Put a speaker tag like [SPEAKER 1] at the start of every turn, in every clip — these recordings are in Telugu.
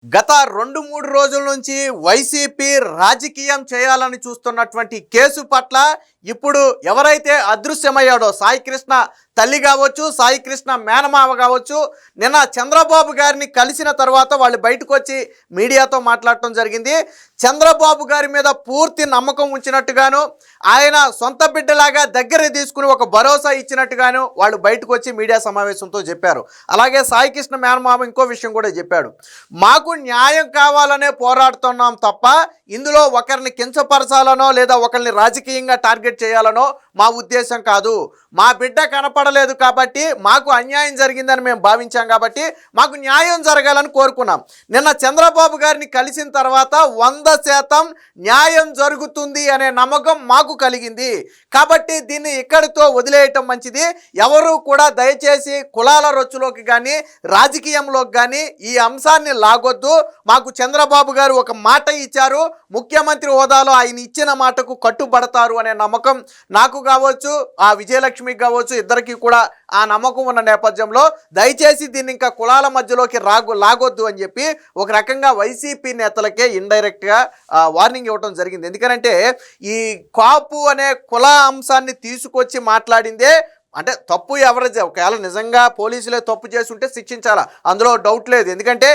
[SPEAKER 1] గత 2-3 రోజుల నుంచి వైసీపీ రాజకీయం చేయాలని చూస్తున్నటువంటి కేసు పట్ల ఇప్పుడు ఎవరైతే అదృశ్యమయ్యాడో సాయి కృష్ణ తల్లి కావచ్చు, సాయి కృష్ణ మేనమామ కావచ్చు, నిన్న చంద్రబాబు గారిని కలిసిన తర్వాత వాళ్ళు బయటకు వచ్చి మీడియాతో మాట్లాడటం జరిగింది. చంద్రబాబు గారి మీద పూర్తి నమ్మకం ఉంచినట్టుగాను, ఆయన సొంత బిడ్డలాగా దగ్గర తీసుకుని ఒక భరోసా ఇచ్చినట్టుగాను వాళ్ళు బయటకు వచ్చి మీడియా సమావేశంతో చెప్పారు. అలాగే సాయి కృష్ణ మేనమామ ఇంకో విషయం కూడా చెప్పాడు. మాకు న్యాయం కావాలనే పోరాడుతున్నాం తప్ప ఇందులో ఒకరిని కించపరచాలనో లేదా ఒకరిని రాజకీయంగా టార్గెట్ చేయాలనో మా ఉద్దేశం కాదు. మా బిడ్డ కనపడలేదు కాబట్టి మాకు అన్యాయం జరిగిందని మేము భావించాం కాబట్టి మాకు న్యాయం జరగాలని కోరుకున్నాం. నిన్న చంద్రబాబు గారిని కలిసిన తర్వాత 100% న్యాయం జరుగుతుంది అనే నమ్మకం మాకు కలిగింది. కాబట్టి దీన్ని ఇక్కడితో వదిలేయటం మంచిది. ఎవరు కూడా దయచేసి కులాల రొచ్చులోకి కానీ రాజకీయంలోకి కానీ ఈ అంశాన్ని లాగొద్దు. మాకు చంద్రబాబు గారు ఒక మాట ఇచ్చారు, ముఖ్యమంత్రి హోదాలో ఆయన ఇచ్చిన మాటకు కట్టుబడతారు అనే నమ్మకం నాకు కావచ్చు, ఆ విజయలక్ష్మికి కావచ్చు, ఇద్దరికి కూడా ఆ నమ్మకం ఉన్న నేపథ్యంలో దయచేసి దీన్ని ఇంకా కులాల మధ్యలోకి లాగొద్దు అని చెప్పి ఒక రకంగా వైసీపీ నేతలకే ఇండైరెక్ట్గా వార్నింగ్ ఇవ్వడం జరిగింది. ఎందుకంటే ఈ కాపు అనే కుల అంశాన్ని తీసుకొచ్చి మాట్లాడిందే అంటే తప్పు ఎవరిది. ఒకవేళ నిజంగా పోలీసులే తప్పు చేసి ఉంటే శిక్షించాలా, అందులో డౌట్ లేదు. ఎందుకంటే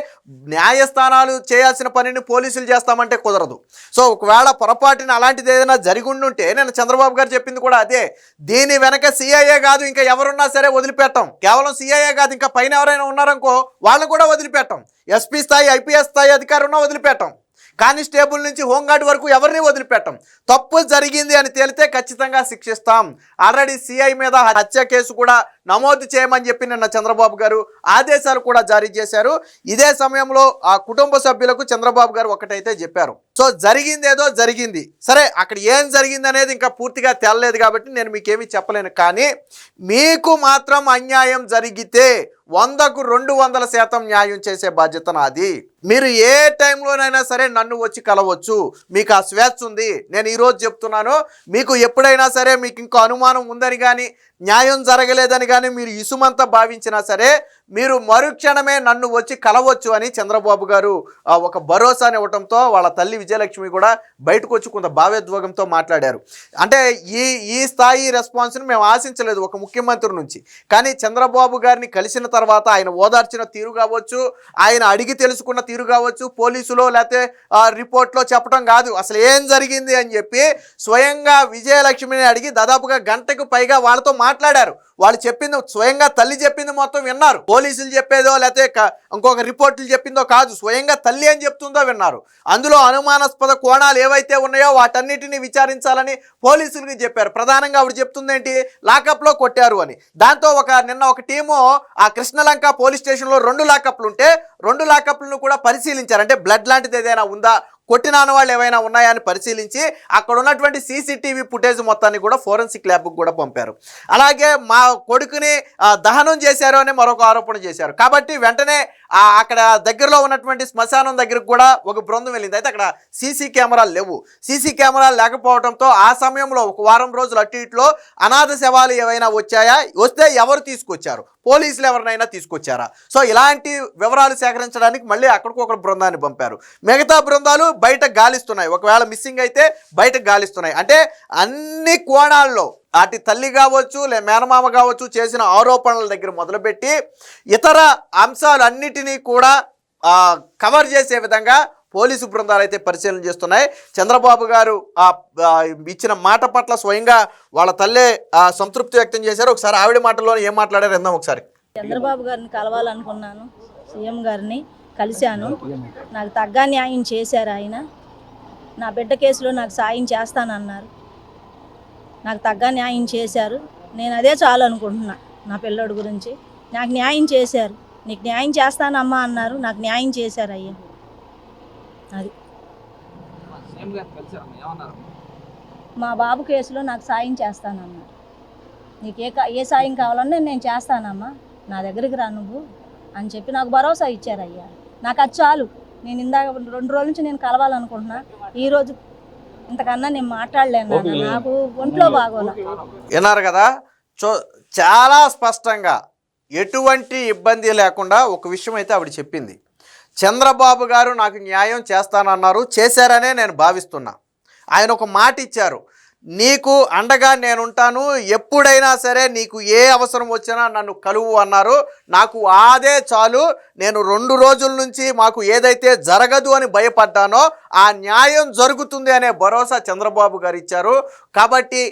[SPEAKER 1] న్యాయస్థానాలు చేయాల్సిన పనిని పోలీసులు చేస్తామంటే కుదరదు. సో ఒకవేళ పొరపాటున అలాంటిది ఏదైనా జరిగి ఉంటే నేను చంద్రబాబు గారు చెప్పింది కూడా అదే. దీని వెనక సిఐఏ కాదు, ఇంకా ఎవరున్నా సరే వదిలిపెట్టాం. కేవలం సిఐఏ కాదు, ఇంకా పైన ఎవరైనా ఉన్నారనుకో వాళ్ళని కూడా వదిలిపెట్టాం. ఎస్పీ స్థాయి, ఐపీఎస్ స్థాయి అధికారి ఉన్నా వదిలిపెట్టాం. కానిస్టేబుల్ నుంచి హోంగార్డ్ వరకు ఎవరిని వదిలిపెట్టం. తప్పు జరిగింది అని తేలితే ఖచ్చితంగా శిక్షిస్తాం. ఆల్రెడీ సిఐ మీద హత్య కేసు కూడా నమోదు చేయమని చెప్పి నిన్న చంద్రబాబు గారు ఆదేశాలు కూడా జారీ చేశారు. ఇదే సమయంలో ఆ కుటుంబ సభ్యులకు చంద్రబాబు గారు ఒకటైతే చెప్పారు. సో జరిగింది ఏదో జరిగింది, సరే అక్కడ ఏం జరిగింది అనేది ఇంకా పూర్తిగా తేలలేదు కాబట్టి నేను మీకేమీ చెప్పలేను. కానీ మీకు మాత్రం అన్యాయం జరిగితే 100కు 200% న్యాయం చేసే బాధ్యత నాది. మీరు ఏ టైంలోనైనా సరే నన్ను వచ్చి కలవచ్చు, మీకు ఆ స్వేచ్ఛ ఉంది. నేను ఈరోజు చెప్తున్నాను, మీకు ఎప్పుడైనా సరే మీకు ఇంకో అనుమానం ఉందని కానీ న్యాయం జరగలేదని కానీ మీరు ఇసుమంతా భావించినా సరే మీరు మరుక్షణమే నన్ను వచ్చి కలవచ్చు అని చంద్రబాబు గారు ఒక భరోసాని ఇవ్వడంతో వాళ్ళ తల్లి విజయలక్ష్మి కూడా బయటకు వచ్చి కొంత భావోద్వేగంతో మాట్లాడారు. అంటే ఈ స్థాయి రెస్పాన్స్ని మేము ఆశించలేదు ఒక ముఖ్యమంత్రి నుంచి. కానీ చంద్రబాబు గారిని కలిసిన తర్వాత ఆయన ఓదార్చిన తీరు కావచ్చు, ఆయన అడిగి తెలుసుకున్న తీరు కావచ్చు, పోలీసులో లేకపోతే రిపోర్ట్లో చెప్పడం కాదు, అసలు ఏం జరిగింది అని చెప్పి స్వయంగా విజయలక్ష్మిని అడిగి దాదాపుగా గంటకు పైగా వాళ్ళతో మాట్లాడారు. వాళ్ళు చెప్పింది స్వయంగా తల్లి చెప్పింది మొత్తం విన్నారు. పోలీసులు చెప్పేదో లేకపోతే ఇంకొక రిపోర్టులు చెప్పిందో కాదు, స్వయంగా తల్లి ఏం చెప్తుందో విన్నారు. అందులో అనుమానాస్పద కోణాలు ఏవైతే ఉన్నాయో వాటన్నిటిని విచారించాలని పోలీసులకి చెప్పారు. ప్రధానంగా ఆవిడ చెప్తుంది ఏంటి, లాకప్లో కొట్టారు అని. దాంతో నిన్న ఒక టీము ఆ కృష్ణలంక పోలీస్ స్టేషన్లో 2 లాకప్లు ఉంటే 2 లాకప్లను కూడా పరిశీలించారు. అంటే బ్లడ్ లాంటిది ఏదైనా ఉందా, కొట్టిన వాళ్ళు ఏవైనా ఉన్నాయా అని పరిశీలించి అక్కడ ఉన్నటువంటి సీసీటీవీ ఫుటేజ్ మొత్తాన్ని కూడా ఫోరెన్సిక్ ల్యాబ్కి కూడా పంపారు. అలాగే మా కొడుకుని దహనం చేశారు అని మరొక ఆరోపణ చేశారు. కాబట్టి వెంటనే అక్కడ దగ్గరలో ఉన్నటువంటి శ్మశానం దగ్గరకు కూడా ఒక బృందం వెళ్ళింది. అయితే అక్కడ సీసీ కెమెరాలు లేవు. సీసీ కెమెరాలు లేకపోవడంతో ఆ సమయంలో ఒక వారం రోజులు అటు ఇటులో అనాథ శవాలు ఏవైనా వచ్చాయా, వస్తే ఎవరు తీసుకొచ్చారు, పోలీసులు ఎవరినైనా తీసుకొచ్చారా? సో ఇలాంటి వివరాలు సేకరించడానికి మళ్ళీ అక్కడికి ఒక బృందాన్ని పంపారు. మిగతా బృందాలు బయట గాలిస్తున్నాయి. ఒకవేళ మిస్సింగ్ అయితే బయట గాలిస్తున్నాయి. అంటే అన్ని కోణాల్లో అటు తల్లి కావచ్చు మేనమామ కావచ్చు చేసిన ఆరోపణల దగ్గర మొదలుపెట్టి ఇతర అంశాలు అన్నిటినీ కూడా కవర్ చేసే విధంగా పోలీసు బృందాలు అయితే పరిశీలన చేస్తున్నాయి. చంద్రబాబు గారు ఇచ్చిన మాట పట్ల స్వయంగా వాళ్ళ తల్లే సంతృప్తి వ్యక్తం చేశారు. ఒకసారి ఆవిడ మాటల్లో ఏం మాట్లాడారు విందాం ఒకసారి.
[SPEAKER 2] చంద్రబాబు గారిని కలవాలనుకున్నాను, సీఎం గారిని కలిశాను. నాకు తగ్గ న్యాయం చేశారు. ఆయన నా బిడ్డ కేసులో నాకు సాయం చేస్తానన్నారు. నాకు తగ్గ న్యాయం చేశారు. నేను అదే చాలు అనుకుంటున్నా. నా పిల్లోడి గురించి నాకు న్యాయం చేశారు. నీకు న్యాయం చేస్తానమ్మా అన్నారు, నాకు న్యాయం చేశారు. అయ్యా అది మా బాబు కేసులో నాకు సాయం చేస్తానన్నారు. నీకు ఏ సాయం కావాలన్నా నేను చేస్తానమ్మా, నా దగ్గరికి రా నువ్వు అని చెప్పి నాకు భరోసా ఇచ్చారయ్యా. నాకు అది చాలు. నేను ఇందాక 2 రోజుల నుంచి నేను కలవాలనుకుంటున్నా. ఈరోజు ఇంతకన్నా నేను మాట్లాడలేను, నాకు ఒంట్లో బాగోలా.
[SPEAKER 1] విన్నారు కదా. చాలా స్పష్టంగా ఎటువంటి ఇబ్బంది లేకుండా ఒక విషయం అయితే ఆవిడ చెప్పింది. చంద్రబాబు గారు నాకు న్యాయం చేస్తానన్నారు, చేశారనే నేను భావిస్తున్నా. ఆయన ఒక మాట ఇచ్చారు, నీకు అండగా నేనుంటాను, ఎప్పుడైనా సరే నీకు ఏ అవసరం వచ్చినా నన్ను కలువు అన్నారు. నాకు అదే చాలు. నేను 2 రోజుల నుంచి మాకు ఏదైతే జరగదు అని భయపడ్డానో ఆ న్యాయం జరుగుతుంది అనే భరోసా చంద్రబాబు గారు ఇచ్చారు. కాబట్టి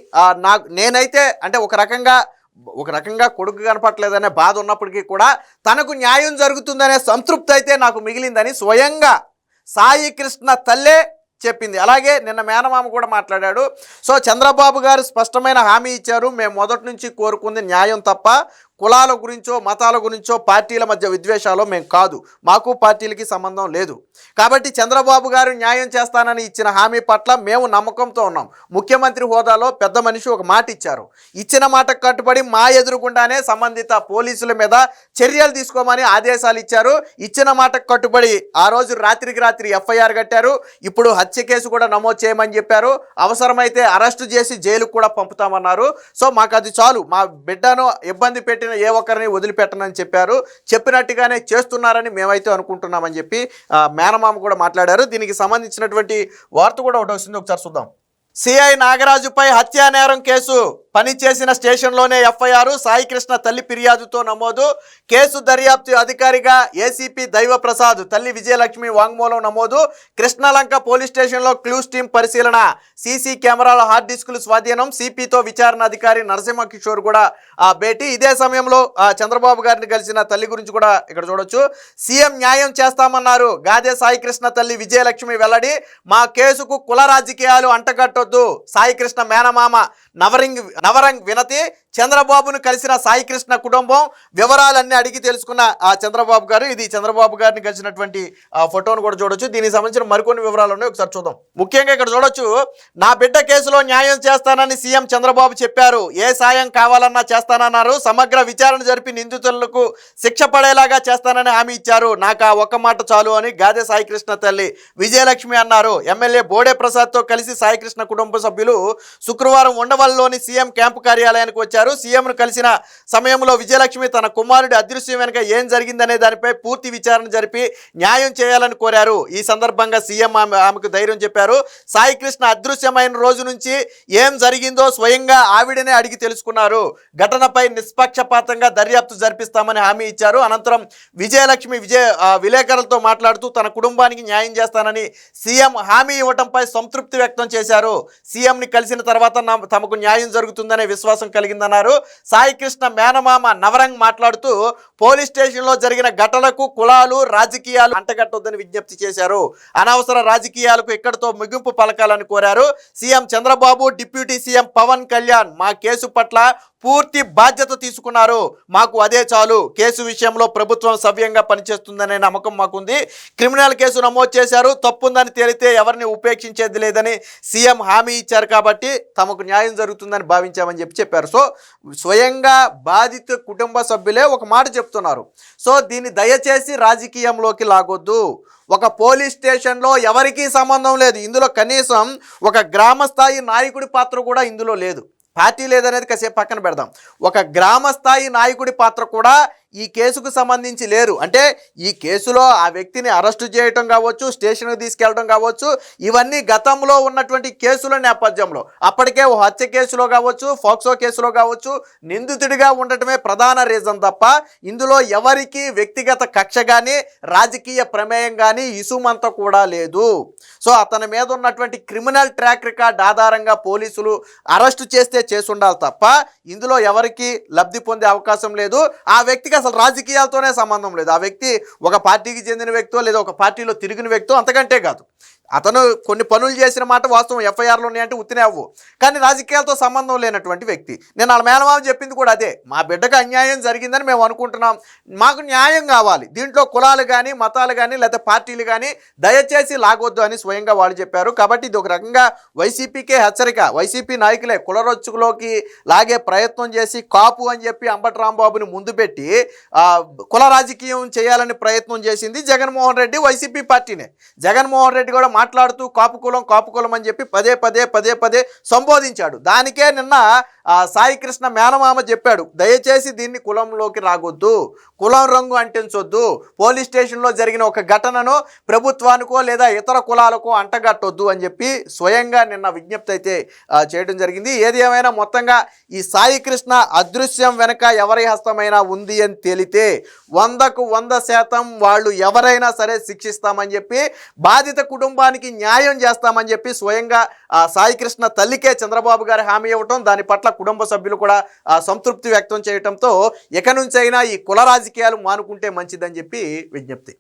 [SPEAKER 1] నేనైతే అంటే ఒక రకంగా కొడుకు కనపట్లేదనే బాధ ఉన్నప్పటికీ కూడా తనకు న్యాయం జరుగుతుందనే సంతృప్తి అయితే నాకు మిగిలిందని స్వయంగా సాయి కృష్ణ తల్లే చెప్పింది. అలాగే నిన్న మేనమామ కూడా మాట్లాడాడు. సో చంద్రబాబు గారు స్పష్టమైన హామీ ఇచ్చారు, మేము మొదటి నుంచి కోరుకుంది న్యాయం తప్ప కులాల గురించో మతాల గురించో పార్టీల మధ్య విద్వేషాలు మేము కాదు, మాకు పార్టీలకి సంబంధం లేదు. కాబట్టి చంద్రబాబు గారు న్యాయం చేస్తానని ఇచ్చిన హామీ పట్ల మేము నమ్మకంతో ఉన్నాం. ముఖ్యమంత్రి హోదాలో పెద్ద మనిషి ఒక మాట ఇచ్చారు, ఇచ్చిన మాటకు కట్టుబడి మా ఎదురుగుండానే సంబంధిత పోలీసుల మీద చర్యలు తీసుకోమని ఆదేశాలు ఇచ్చారు. ఇచ్చిన మాటకు కట్టుబడి ఆ రోజు రాత్రికి రాత్రి ఎఫ్ఐఆర్ కట్టారు. ఇప్పుడు హత్య కేసు కూడా నమోదు చేయమని చెప్పారు. అవసరమైతే అరెస్టు చేసి జైలుకు కూడా పంపుతామన్నారు. సో మాకు అది చాలు, మా బిడ్డను ఇబ్బంది పెట్టిన ఏ ఒక్కరిని వదిలిపెట్టనని చెప్పారు. చెప్పినట్టుగానే చేస్తున్నారని మేమైతే అనుకుంటున్నామని చెప్పి మేనమామ కూడా మాట్లాడారు. దీనికి సంబంధించినటువంటి వార్త కూడా ఒకటి వస్తుంది, ఒకసారి చూద్దాం. సిఐ నాగరాజుపై హత్యా నేరం కేసు పనిచేసిన స్టేషన్లోనే ఎఫ్ఐఆర్, సాయి కృష్ణ తల్లి ఫిర్యాదుతో నమోదు. కేసు దర్యాప్తు అధికారిగా ఏసీపీ దైవప్రసాద్, తల్లి విజయలక్ష్మి వాంగ్మూలం నమోదు. కృష్ణలంక పోలీస్ స్టేషన్లో క్లూస్ టీం పరిశీలన, సీసీ కెమెరాల హార్డ్ డిస్కులు స్వాధీనం. సిపితో విచారణ అధికారి నరసింహ కిషోర్ కూడా భేటీ. ఇదే సమయంలో చంద్రబాబు గారిని కలిసిన తల్లి గురించి కూడా ఇక్కడ చూడొచ్చు. సీఎం న్యాయం చేస్తామన్నారు, గాదే సాయి కృష్ణ తల్లి విజయలక్ష్మి వెల్లడి. మా కేసుకు కుల రాజకీయాలు అంటగట్టొద్దు, సాయి కృష్ణ మేనమామ నవరంగ్ వినతి. చంద్రబాబును కలిసిన సాయి కృష్ణ కుటుంబం వివరాలన్నీ అడిగి తెలుసుకున్న చంద్రబాబు గారు. ఇది చంద్రబాబు గారిని కలిసినటువంటి ఫోటోను కూడా చూడొచ్చు. దీనికి సంబంధించిన మరికొన్ని వివరాలు ఉన్నాయి, ఒకసారి చూద్దాం. ముఖ్యంగా ఇక్కడ చూడొచ్చు, నా బిడ్డ కేసులో న్యాయం చేస్తానని సీఎం చంద్రబాబు చెప్పారు. ఏ సాయం కావాలన్నా చేస్తానన్నారు. సమగ్ర విచారణ జరిపి నిందితులకు శిక్ష పడేలాగా చేస్తానని హామీ ఇచ్చారు. నాకు ఆ ఒక్క మాట చాలు అని గాదే సాయి కృష్ణ తల్లి విజయలక్ష్మి అన్నారు. ఎమ్మెల్యే బోడే ప్రసాద్తో కలిసి సాయి కృష్ణ కుటుంబ సభ్యులు శుక్రవారం ఉండవల్లిలోని సీఎం క్యాంపు కార్యాలయానికి వచ్చారు. సీఎంను కలిసిన సమయంలో విజయలక్ష్మి తన కుమారుడి అదృశ్యం వెనుక ఏం జరిగిందనే దానిపై పూర్తి విచారణ జరిపి న్యాయం చేయాలని కోరారు. ఈ సందర్భంగా సీఎం ఆమెకు ధైర్యం చెప్పారు. సాయి కృష్ణ అదృశ్యమైన రోజు నుంచి ఏం జరిగిందో స్వయంగా ఆవిడనే అడిగి తెలుసుకున్నారు. ఘటనపై నిష్పక్షపాతంగా దర్యాప్తు జరిపిస్తామని హామీ ఇచ్చారు. అనంతరం విజయలక్ష్మి విలేకరులతో మాట్లాడుతూ తన కుటుంబానికి న్యాయం చేస్తానని సీఎం హామీ ఇవ్వడంపై సంతృప్తి వ్యక్తం చేశారు. సీఎంని కలిసిన తర్వాత తమకు న్యాయం జరుగుతుందనే విశ్వాసం కలిగిందన్నారు. సాయి కృష్ణ మేనమామ నవరంగ్ మాట్లాడుతూ పోలీస్ స్టేషన్లో జరిగిన ఘటనకు కులాలు రాజకీయాలు అంటగట్టొద్దని విజ్ఞప్తి చేశారు. అనవసర రాజకీయాలకు ఇక్కడితో ముగింపు పలకాలని కోరారు. CM Chandrababu, deputy CM Pawan Kalyan మా కేసు పట్ల పూర్తి బాధ్యత తీసుకున్నారు. మాకు అదే చాలు. కేసు విషయంలో ప్రభుత్వం సవ్యంగా పనిచేస్తుందనే నమ్మకం మాకుంది. క్రిమినల్ కేసు నమోదు చేశారు. తప్పుందని తేలితే ఎవరిని ఉపేక్షించేది లేదని సీఎం హామీ ఇచ్చారు. కాబట్టి తమకు న్యాయం జరుగుతుందని భావించామని చెప్పారు. సో స్వయంగా బాధిత కుటుంబ సభ్యులే ఒక మాట చెప్తున్నారు. సో దీన్ని దయచేసి రాజకీయంలోకి లాగొద్దు. ఒక పోలీస్ స్టేషన్లో ఎవరికీ సంబంధం లేదు. ఇందులో కనీసం ఒక గ్రామ స్థాయి నాయకుడి పాత్ర కూడా ఇందులో లేదు. పార్టీ లేదనేది కాసేపు పక్కన పెడదాం. ఒక గ్రామ స్థాయి నాయకుడి పాత్ర కూడా ఈ కేసుకు సంబంధించి లేరు. అంటే ఈ కేసులో ఆ వ్యక్తిని అరెస్టు చేయటం కావచ్చు, స్టేషన్కి తీసుకెళ్ళడం కావచ్చు, ఇవన్నీ గతంలో ఉన్నటువంటి కేసుల నేపథ్యంలో అప్పటికే ఓ హత్య కేసులో కావచ్చు, ఫోక్సో కేసులో కావచ్చు నిందితుడిగా ఉండటమే ప్రధాన రీజన్ తప్ప ఇందులో ఎవరికి వ్యక్తిగత కక్ష కానీ రాజకీయ ప్రమేయం కానీ ఇసుమంతా కూడా లేదు. సో అతని మీద ఉన్నటువంటి క్రిమినల్ ట్రాక్ రికార్డ్ ఆధారంగా పోలీసులు అరెస్టు చేస్తే చేసుండాలి తప్ప ఇందులో ఎవరికి లబ్ధి పొందే అవకాశం లేదు. ఆ వ్యక్తికి అసలు రాజకీయాలతోనే సంబంధం లేదు. ఆ వ్యక్తి ఒక పార్టీకి చెందిన వ్యక్తో లేదా ఒక పార్టీలో తిరిగిన వ్యక్తో అంతకంటే కాదు. అతను కొన్ని పనులు చేసిన మాట వాస్తవం, ఎఫ్ఐఆర్లు ఉన్నాయంటే ఉత్తినే అవ్వు, కానీ రాజకీయాలతో సంబంధం లేనటువంటి వ్యక్తి. నేను వాళ్ళ మేనమామ చెప్పింది కూడా అదే, మా బిడ్డకు అన్యాయం జరిగిందని మేము అనుకుంటున్నాం, మాకు న్యాయం కావాలి, దీంట్లో కులాలు కానీ మతాలు కానీ లేకపోతే పార్టీలు కానీ దయచేసి లాగొద్దు అని స్వయంగా వాళ్ళు చెప్పారు. కాబట్టి ఇది ఒక రకంగా వైసీపీకే హెచ్చరిక. వైసీపీ నాయకులే కులరొచ్చులోకి లాగే ప్రయత్నం చేసి కాపు అని చెప్పి అంబటి రాంబాబుని ముందు పెట్టి కుల రాజకీయం చేయాలని ప్రయత్నం చేసింది జగన్మోహన్ రెడ్డి, వైసీపీ పార్టీనే. జగన్మోహన్ రెడ్డి కూడా మాట్లాడుతూ కాపు కులం అని చెప్పి పదే పదే సంబోధించాడు. దానికే నిన్న సాయి కృష్ణ మేనమామ చెప్పాడు, దయచేసి దీన్ని కులంలోకి రాగొద్దు, కులం రంగు అంటించొద్దు, పోలీస్ స్టేషన్లో జరిగిన ఒక ఘటనను ప్రభుత్వానికో లేదా ఇతర కులాలకో అంటగట్టొద్దు అని చెప్పి స్వయంగా నిన్న విజ్ఞప్తి అయితే చేయడం జరిగింది. ఏది ఏమైనా మొత్తంగా ఈ సాయి కృష్ణ అదృశ్యం వెనక ఎవరి హస్తమైనా ఉంది అని తేలితే 100% వాళ్ళు ఎవరైనా సరే శిక్షిస్తామని చెప్పి, బాధిత కుటుంబానికి న్యాయం చేస్తామని చెప్పి స్వయంగా సాయి కృష్ణ తల్లికే చంద్రబాబు గారు హామీ ఇవ్వటం, దాని పట్ల కుటుంబ సభ్యులు కూడా సంతృప్తి వ్యక్తం చేయడంతో ఇక నుంచైనా ఈ కుల రాజకీయాలు మానుకుంటే మంచిదని చెప్పి విజ్ఞప్తి.